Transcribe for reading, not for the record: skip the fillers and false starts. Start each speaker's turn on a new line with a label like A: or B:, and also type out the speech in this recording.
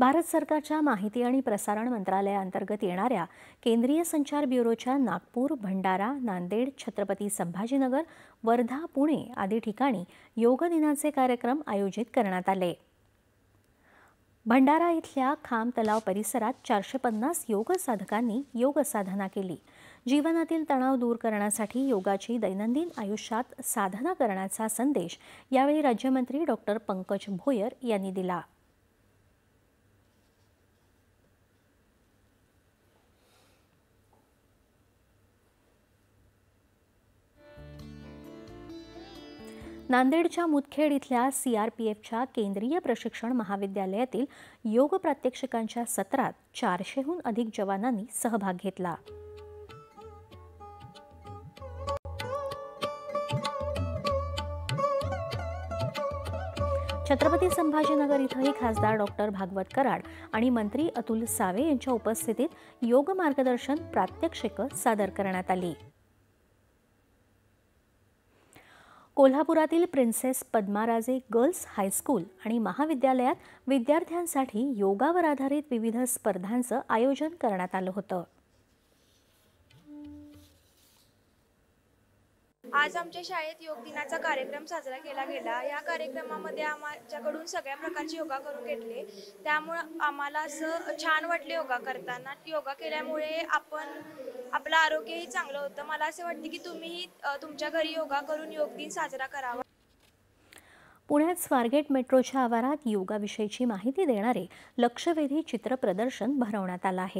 A: भारत सरकारच्या माहिती आणि प्रसारण मंत्रालयाअंतर्गत येणाऱ्या केंद्रीय संचार ब्युरोच्या नागपूर, भंडारा, नांदेड, छत्रपती संभाजीनगर, वर्धा, पुणे आदी ठिकाणी योग दिनाचे कार्यक्रम आयोजित करण्यात आले। भंडारा इथल्या खाम तलाव परिसरात 450 योग साधकांनी योग साधना केली। जीवनातील तणाव दूर करण्यासाठी योगाची दैनंदिन आयुष्यात साधना करण्याचा संदेश यावेळी राज्यमंत्री डॉक्टर पंकज भोयर यांनी दिला। नांदेडच्या मुदखेड इथल्या CRPFच्या केंद्रीय प्रशिक्षण महाविद्यालयातील योग प्रात्यक्षिकांच्या सत्रात 400हून अधिक जवानांनी सहभाग घेतला। छत्रपती संभाजीनगर इथंही खासदार डॉक्टर भागवत कराड आणि मंत्री अतुल सावे यांच्या उपस्थितीत योग मार्गदर्शन प्रात्यक्षिक सादर करण्यात आली। कोल्हापुरातील प्रिन्सेस पद्माराजे गर्ल्स हायस्कूल आणि महाविद्यालयात विद्यार्थ्यांसाठी योगावर आधारित विविध स्पर्धांचं आयोजन करण्यात आलं होतं।
B: आज आमच्या शाळेत योग दिनाचा कार्यक्रम साजरा केला गेला। या कार्यक्रमामध्ये आमच्याकडून सगळ्या प्रकारचे योगा करून घेतले। त्यामुळे आम्हाला असं छान वाटले योगा करताना। योगा केल्यामुळे आपलं आरोग्यही चांगलं होतं। मला असं वाटतं की तुम्हीही तुमच्या घरी योगा करून योग दिन साजरा करावा।
A: पुण्यात स्वारगेट मेट्रोच्या आवारात योगाविषयीची माहिती देणारे लक्षवेधी चित्र प्रदर्शन भरवण्यात आलं आहे।